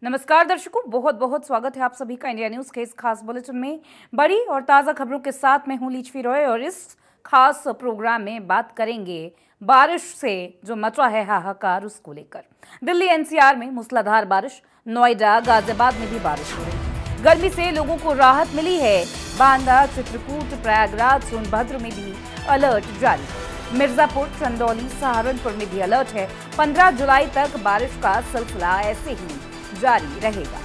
नमस्कार दर्शकों, बहुत बहुत स्वागत है आप सभी का इंडिया न्यूज के इस खास बुलेटिन में। बड़ी और ताज़ा खबरों के साथ मैं हूं लीचवी रॉय और इस खास प्रोग्राम में बात करेंगे बारिश से जो मचा है हाहाकार उसको लेकर। दिल्ली एनसीआर में मूसलाधार बारिश, नोएडा गाजियाबाद में भी बारिश हो रही है। गर्मी से लोगों को राहत मिली है। बांदा, चित्रकूट, प्रयागराज, सोनभद्र में भी अलर्ट जारी है। मिर्जापुर, चंदौली, सहारनपुर में भी अलर्ट है। 15 जुलाई तक बारिश का सिलसिला ऐसे ही जारी रहेगा।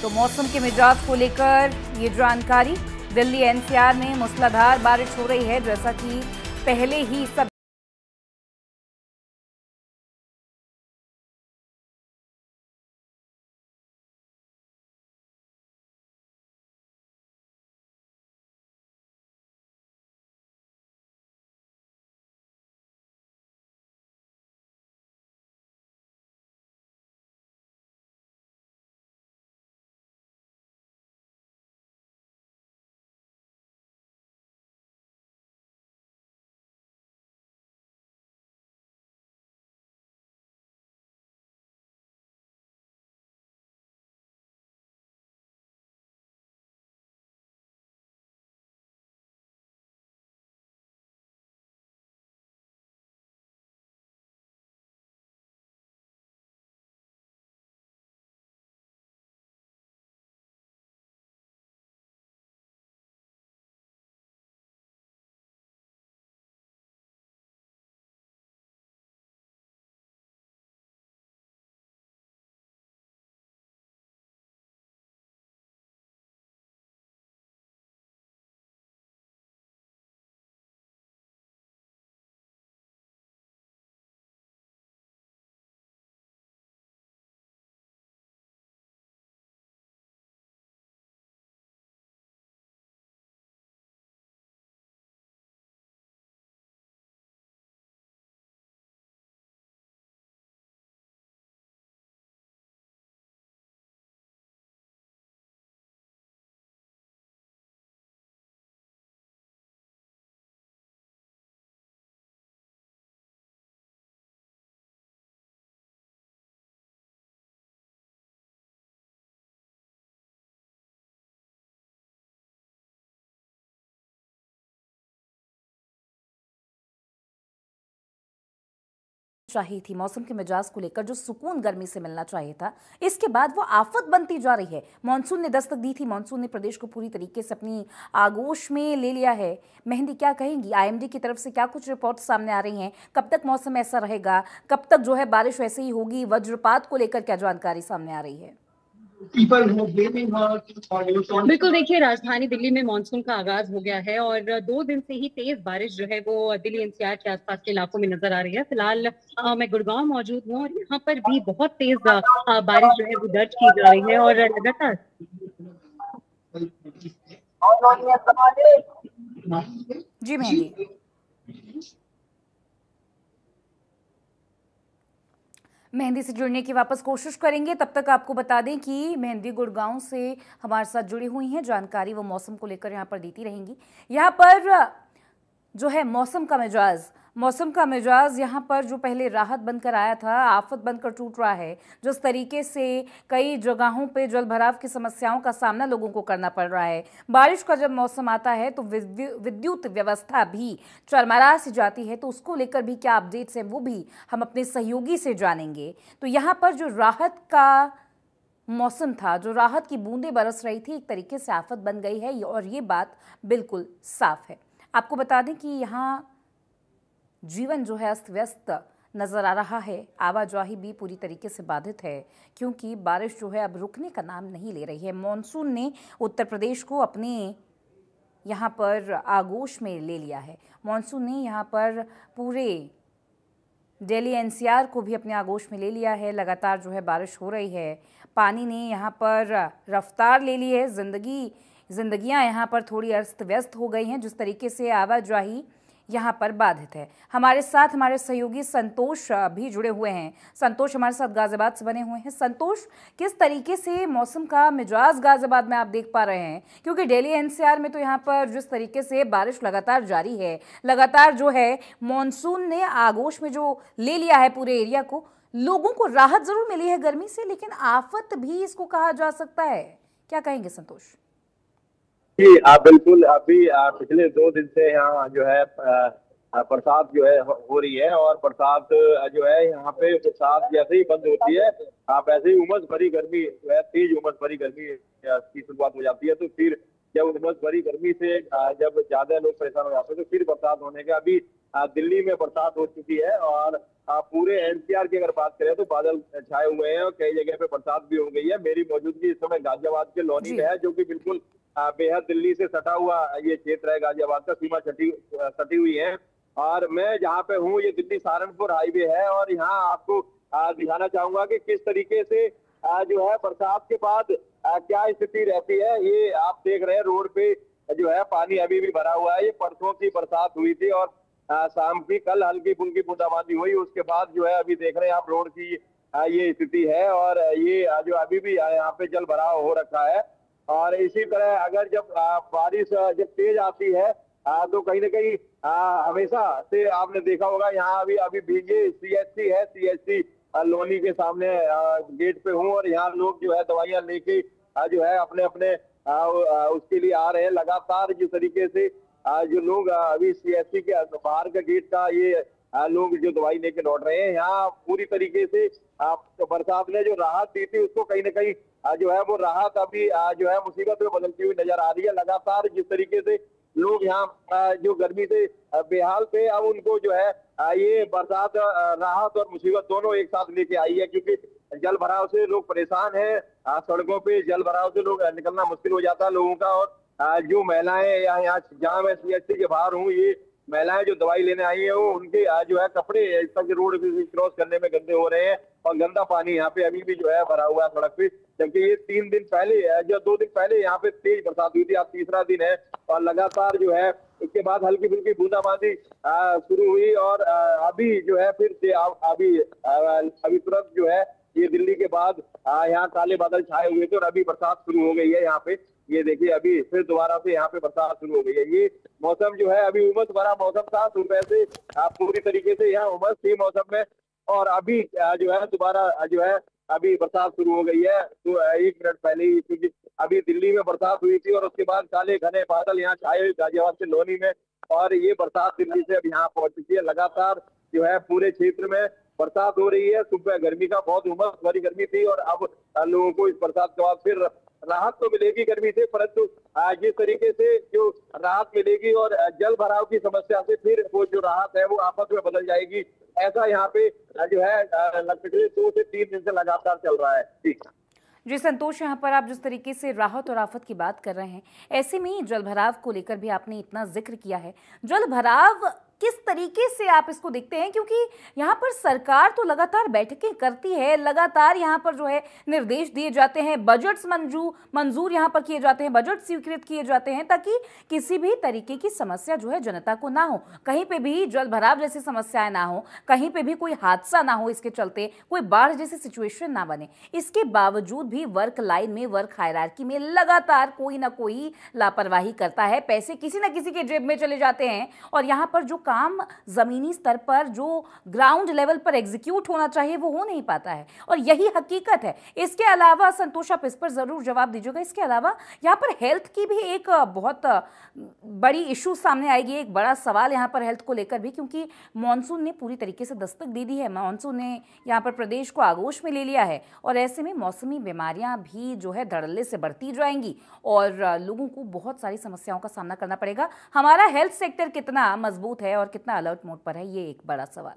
तो मौसम के मिजाज को लेकर ये जानकारी। दिल्ली एनसीआर में मूसलाधार बारिश हो रही है, जैसा कि पहले ही सब चाहिए थी मौसम के मिजाज को लेकर, जो सुकून गर्मी से मिलना चाहिए था, इसके बाद वो आफत बनती जा रही है। मानसून ने दस्तक दी थी, मानसून ने प्रदेश को पूरी तरीके से अपनी आगोश में ले लिया है। मेहंदी, क्या कहेंगी? आईएमडी की तरफ से क्या कुछ रिपोर्ट सामने आ रही हैं? कब तक मौसम ऐसा रहेगा? कब तक जो है बारिश वैसे ही होगी? वज्रपात को लेकर क्या जानकारी सामने आ रही है? बिल्कुल, देखिए, राजधानी दिल्ली में मानसून का आगाज हो गया है और 2 दिन से ही तेज बारिश जो है वो दिल्ली एनसीआर के आसपास के इलाकों में नजर आ रही है। फिलहाल मैं गुड़गांव मौजूद हूँ और यहाँ पर भी बहुत तेज बारिश जो है वो दर्ज की जा रही है और लगातार जी मेहंदी, मेहंदी से जुड़ने की वापस कोशिश करेंगे। तब तक आपको बता दें कि मेहंदी गुड़गांव से हमारे साथ जुड़ी हुई हैं, जानकारी वो मौसम को लेकर यहाँ पर देती रहेंगी। यहाँ पर जो है मौसम का मिजाज यहाँ पर जो पहले राहत बनकर आया था, आफत बनकर टूट रहा है। जिस तरीके से कई जगहों पे जल भराव की समस्याओं का सामना लोगों को करना पड़ रहा है। बारिश का जब मौसम आता है तो विद्युत व्यवस्था भी चरमरा सी जाती है। तो उसको लेकर भी क्या अपडेट्स हैं वो भी हम अपने सहयोगी से जानेंगे। तो यहाँ पर जो राहत का मौसम था, जो राहत की बूंदें बरस रही थी, एक तरीके से आफत बन गई है और ये बात बिल्कुल साफ है। आपको बता दें कि यहाँ जीवन जो है अस्त व्यस्त नजर आ रहा है। आवाजाही भी पूरी तरीके से बाधित है, क्योंकि बारिश जो है अब रुकने का नाम नहीं ले रही है। मॉनसून ने उत्तर प्रदेश को अपने यहाँ पर आगोश में ले लिया है। मॉनसून ने यहाँ पर पूरे दिल्ली एनसीआर को भी अपने आगोश में ले लिया है। लगातार जो है बारिश हो रही है। पानी ने यहाँ पर रफ्तार ले ली है। जिंदगियाँ यहाँ पर थोड़ी अस्त व्यस्त हो गई हैं। जिस तरीके से आवाजाही यहाँ पर बाधित है। हमारे साथ हमारे सहयोगी संतोष भी जुड़े हुए हैं। संतोष हमारे साथ गाजियाबाद से बने हुए हैं। संतोष, किस तरीके से मौसम का मिजाज गाजियाबाद में आप देख पा रहे हैं? क्योंकि दिल्ली एनसीआर में तो यहाँ पर जिस तरीके से बारिश लगातार जारी है, लगातार जो है मानसून ने आगोश में जो ले लिया है पूरे एरिया को, लोगों को राहत जरूर मिली है गर्मी से, लेकिन आफत भी इसको कहा जा सकता है। क्या कहेंगे संतोष? जी बिल्कुल। अभी पिछले 2 दिन से यहाँ जो है बरसात जो है हो रही है, और बरसात जो है यहाँ पे बरसात जैसे ही बंद होती है वैसे ही उमस भरी गर्मी जो है, तेज उमस भरी गर्मी की शुरुआत हो जाती है। तो फिर जब उमस भरी गर्मी से जब ज्यादा लोग परेशान हो जाते हैं तो फिर बरसात होने का अभी दिल्ली में बरसात हो चुकी है, और पूरे एनसीआर की अगर बात करें तो बादल छाए हुए हैं और कई जगह पे बरसात भी हो गई है। मेरी मौजूदगी इस समय गाजियाबाद के लोनी में है, जो कि बिल्कुल बेहद दिल्ली से सटा हुआ ये क्षेत्र है। गाजियाबाद का सीमा सटी हुई है, और मैं जहाँ पे हूँ ये दिल्ली सहारनपुर हाईवे है, और यहाँ आपको दिखाना चाहूंगा कि किस तरीके से जो है बरसात के बाद क्या स्थिति रहती है। ये आप देख रहे हैं रोड पे जो है पानी अभी भी भरा हुआ है। ये परसों की बरसात हुई थी और शाम की कल हल्की फुल्की बूंदाबांदी हुई, उसके बाद जो है अभी देख रहे हैं आप रोड की ये स्थिति है, और ये जो अभी भी यहाँ पे जल भराव हो रखा है। और इसी तरह अगर जब बारिश जब तेज आती है तो कहीं ना कहीं हमेशा से आपने देखा होगा यहाँ अभी भीगे सीएचसी है, सीएचसी लोनी के सामने गेट पे हूँ, और यहाँ लोग जो है दवाइयां लेके जो है अपने अपने उसके लिए आ रहे हैं। लगातार जिस तरीके से जो लोग अभी सीएचसी के बाहर का गेट का ये लोग जो दवाई लेके लौट रहे हैं, यहाँ पूरी तरीके से तो बरसात ने जो राहत दी थी उसको कहीं ना कहीं जो है वो राहत अभी जो है मुसीबत में बदलती हुई नजर आ रही है। लगातार जिस तरीके से लोग यहाँ जो गर्मी से बेहाल थे, अब उनको जो है ये बरसात राहत और मुसीबत दोनों एक साथ लेके आई है, क्योंकि जल भराव से लोग परेशान हैं। सड़कों पे जल भराव से लोग निकलना मुश्किल हो जाता है लोगों का, और जो महिलाएं यहाँ जहाँ मैं सीएचसी के बाहर हूँ, ये महिलाएं जो दवाई लेने आई है वो उनके जो है कपड़े इस तक रोड क्रॉस करने में गंदे हो रहे हैं, और गंदा पानी यहाँ पे अभी भी जो है भरा हुआ है सड़क पे। जबकि ये 3 दिन पहले जो 2 दिन पहले यहाँ पे तेज बरसात हुई थी, आज तीसरा दिन है, और लगातार जो है इसके बाद हल्की फुल्की बूंदाबांदी शुरू हुई, और अभी जो है फिर से अभी तुरंत जो है ये दिल्ली के बाद यहाँ काले बादल छाए हुए थे और अभी बरसात शुरू हो गई है। यहाँ पे ये देखिए अभी फिर दोबारा से यहाँ पे बरसात शुरू हो गई है। ये मौसम जो है अभी उमस भरा मौसम था, सुबह से पूरी तरीके से यहाँ उमस थी मौसम में, और अभी जो है दोबारा जो है अभी बरसात शुरू हो गई है। तो 1 मिनट पहले ही, क्योंकि अभी दिल्ली में बरसात हुई थी और उसके बाद काले घने बादल यहाँ छाए हुए गाजियाबाद से लोनी में, और ये बरसात दिल्ली से अब यहाँ पहुंच चुकी है। लगातार जो है पूरे क्षेत्र में बरसात हो रही है। सुबह गर्मी का बहुत उमस भरी गर्मी थी, और अब लोगों को इस बरसात के बाद फिर राहत तो मिलेगी गर्मी से, परंतु जिस तरीके से जो राहत मिलेगी और जल भराव की समस्या से फिर वो जो राहत है वो आफत में बदल जाएगी, ऐसा यहाँ पे जो है पिछले 2 से 3 दिन से लगातार चल रहा है। ठीक जी संतोष, यहाँ पर आप जिस तरीके से राहत और आफत की बात कर रहे हैं, ऐसे में ही जल भराव को लेकर भी आपने इतना जिक्र किया है। जल भराव किस तरीके से आप इसको देखते हैं? क्योंकि यहाँ पर सरकार तो लगातार बैठकें करती है, लगातार यहाँ पर जो है निर्देश दिए जाते हैं, बजट्स मंजूर यहाँ पर किए जाते हैं, बजट स्वीकृत किए जाते हैं, ताकि किसी भी तरीके की समस्या जो है जनता को ना हो, कहीं पे भी जल भराव जैसी समस्याएं ना हो, कहीं पे भी कोई हादसा ना हो, इसके चलते कोई बाढ़ जैसी सिचुएशन ना बने। इसके बावजूद भी वर्क लाइन में, वर्क हायरार्की में लगातार कोई ना कोई लापरवाही करता है, पैसे किसी ना किसी के जेब में चले जाते हैं, और यहाँ पर जो काम जमीनी स्तर पर, जो ग्राउंड लेवल पर एग्जीक्यूट होना चाहिए, वो हो नहीं पाता है, और यही हकीकत है। इसके अलावा संतोष, आप इस पर जरूर जवाब दीजिएगा, इसके अलावा यहाँ पर हेल्थ की भी एक बहुत बड़ी इशू सामने आएगी, एक बड़ा सवाल यहाँ पर हेल्थ को लेकर भी, क्योंकि मानसून ने पूरी तरीके से दस्तक दे दी है, मानसून ने यहाँ पर प्रदेश को आगोश में ले लिया है, और ऐसे में मौसमी बीमारियां भी जो है धड़ल्ले से बढ़ती जाएंगी और लोगों को बहुत सारी समस्याओं का सामना करना पड़ेगा। हमारा हेल्थ सेक्टर कितना मजबूत है और कितना अलर्ट मोड पर है, ये एक बड़ा सवाल।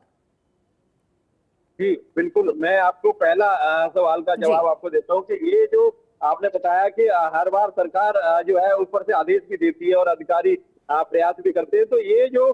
जी बिल्कुल, मैं आपको पहला सवाल का जवाब आपको देता हूँ कि ये जो आपने बताया कि हर बार सरकार जो है ऊपर से आदेश भी देती है और अधिकारी प्रयास भी करते हैं, तो ये जो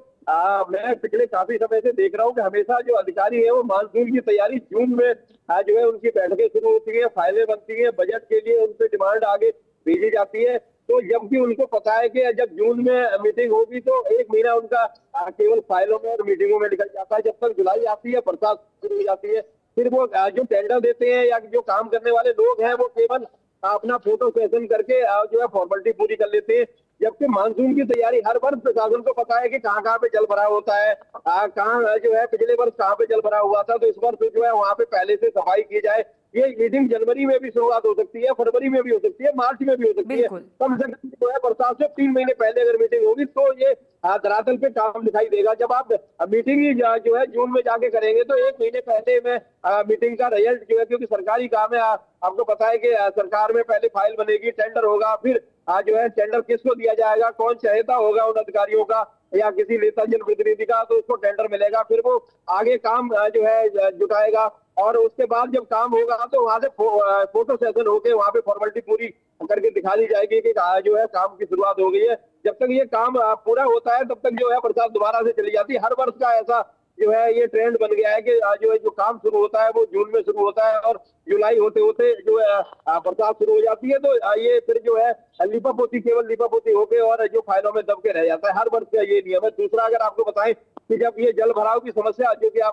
मैं पिछले काफी समय से देख रहा हूँ कि हमेशा जो अधिकारी है वो मानसून की तैयारी जून में जो है उनकी बैठकें शुरू होती है, फाइलें बनती है, बजट के लिए उनसे डिमांड आगे भेजी जाती है, तो जबकि उनको पता है कि जब जून में मीटिंग होगी तो 1 महीना उनका केवल फाइलों में और मीटिंगों में निकल जाता है। जब तक जुलाई आती है, बरसात शुरू हो जाती है, फिर वो जो टेंडर देते हैं या जो काम करने वाले लोग हैं वो केवल अपना फोटो सेशन करके जो है फॉर्मेलिटी पूरी कर लेते हैं। जबकि मानसून की तैयारी हर वर्ष प्रशासन को पता है कि कहाँ कहाँ पे जल भराव होता है, कहाँ जो है पिछले वर्ष कहाँ पे जल भराव हुआ था, तो इस वर्ष जो है वहाँ पे पहले से सफाई की जाए। ये मीटिंग जनवरी में भी शुरुआत हो सकती है, फरवरी में भी हो सकती है, मार्च में भी हो सकती है। कम से कम जो है बरसात से 3 महीने पहले अगर मीटिंग होगी तो ये धरातल पे काम दिखाई देगा। जब आप मीटिंग ही जो है जून में जाके करेंगे तो 1 महीने पहले में मीटिंग का रिजल्ट जो है, क्योंकि सरकारी काम है, आपको पता है कि सरकार में पहले फाइल बनेगी, टेंडर होगा, फिर जो है टेंडर किसको दिया जाएगा, कौन सहायता होगा उन अधिकारियों का या किसी नेता जनप्रतिनिधि का, तो उसको टेंडर मिलेगा, फिर वो आगे काम जो है जुटाएगा। और उसके बाद जब काम होगा तो वहां से फोटो सेशन होके वहां पे फॉर्मेलिटी पूरी करके दिखा दी जाएगी कि जो है काम की शुरुआत हो गई है। जब तक ये काम पूरा होता है तब तक जो है बरसात दोबारा से चली जाती है। हर वर्ष का ऐसा जो है ये ट्रेंड बन गया है कि जो है जो काम शुरू होता है वो जून में शुरू होता है और जुलाई होते होते जो है बरसात शुरू हो जाती है। तो ये फिर जो है लिपापोती, केवल लिपापोती होके और जो फाइलों में दब के रह जाता है। हर वर्ष का ये नियम है। दूसरा, अगर आपको बताएं कि जब ये जल भराव की समस्या, जो कि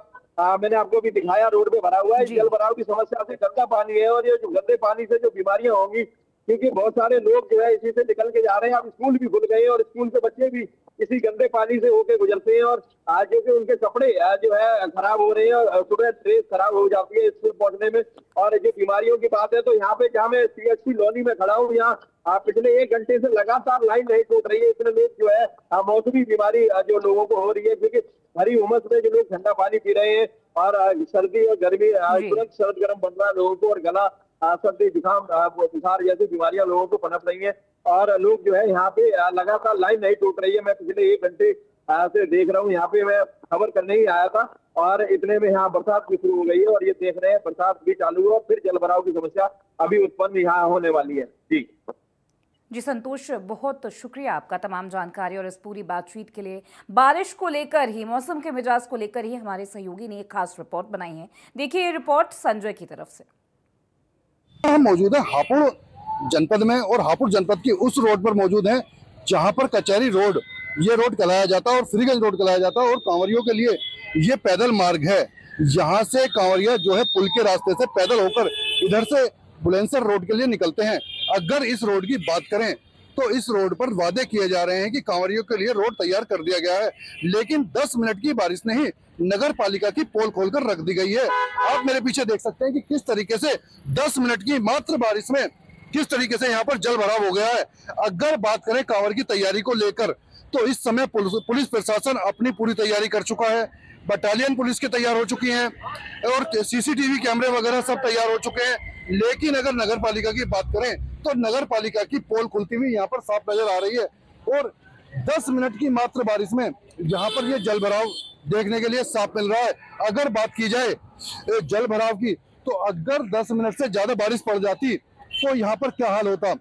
मैंने आपको भी दिखाया, रोड पे भरा हुआ है, जल भराव की समस्या से गंदा पानी है और ये जो गंदे पानी से जो बीमारियां होंगी, क्योंकि बहुत सारे लोग जो है इसी से निकल के जा रहे हैं। अब स्कूल भी खुल गए और स्कूल के बच्चे भी इसी गंदे पानी से होके गुजरते हैं और आज जो कि उनके कपड़े जो है खराब हो रहे हैं और सुबह ड्रेस खराब हो जाती है स्कूल पहुंचने में। और जो बीमारियों की बात है तो यहाँ पे जहाँ मैं CHC लॉनी में खड़ा हूँ, यहाँ पिछले 1 घंटे से लगातार लाइन नहीं टूट रही है। इतने लोग जो है मौसमी बीमारी जो लोगों को हो रही है, क्योंकि भरी उमस में जो लोग ठंडा पानी पी रहे हैं और सर्दी और गर्मी तुरंत सर्द गर्म बन रहा है लोगों को, और गला सर्दी जुकाम बुखार जैसी बीमारियां लोगों को पनप रही हैं और लोग जो है यहाँ पे लगातार लाइन नहीं टूट रही है। मैं पिछले 1 घंटे से देख रहा हूँ, यहाँ पे मैं खबर करने ही आया था और इतने में यहाँ बरसात भी शुरू हो गई है और ये देख रहे हैं बरसात भी चालू है और फिर जल भराव की समस्या अभी उत्पन्न यहाँ होने वाली है। जी संतोष, बहुत शुक्रिया आपका तमाम जानकारी और इस पूरी बातचीत के लिए। बारिश को लेकर ही, मौसम के मिजाज को लेकर ही हमारे सहयोगी ने एक खास रिपोर्ट बनाई है। देखिए ये रिपोर्ट संजय की तरफ से। हम मौजूद है हापुड़ जनपद में और हापुड़ जनपद की उस रोड पर मौजूद है जहां पर कचहरी रोड, ये रोड कहलाया जाता है और फ्रीगंज रोड कहलाया जाता है और कांवरियों के लिए ये पैदल मार्ग है। यहाँ से कांवरिया जो है पुल के रास्ते से पैदल होकर इधर से बुलंदशहर रोड के लिए निकलते हैं। अगर इस रोड की बात करें तो इस रोड पर वादे किए जा रहे हैं कि कांवरियों के लिए रोड तैयार कर दिया गया है, लेकिन 10 मिनट की बारिश ने ही नगर पालिका की पोल खोलकर रख दी गई है। आप मेरे पीछे देख सकते हैं कि किस तरीके से 10 मिनट की मात्र बारिश में किस तरीके से यहाँ पर जल भराव हो गया है। अगर बात करें कांवड़ की तैयारी को लेकर तो इस समय पुलिस प्रशासन अपनी पूरी तैयारी कर चुका है। बटालियन पुलिस के तैयार हो चुकी हैं और CCTV कैमरे वगैरह सब तैयार हो चुके हैं। लेकिन अगर नगर पालिका की बात करें तो नगर पालिका की पोल खुलती हुई यहाँ पर साफ नजर आ रही है और 10 मिनट की मात्र बारिश में यहाँ पर ये जल भराव देखने के लिए साफ मिल रहा है। अगर बात की जाए जल भराव की तो अगर 10 मिनट से ज्यादा बारिश पड़ जाती तो यहाँ पर क्या हाल होता।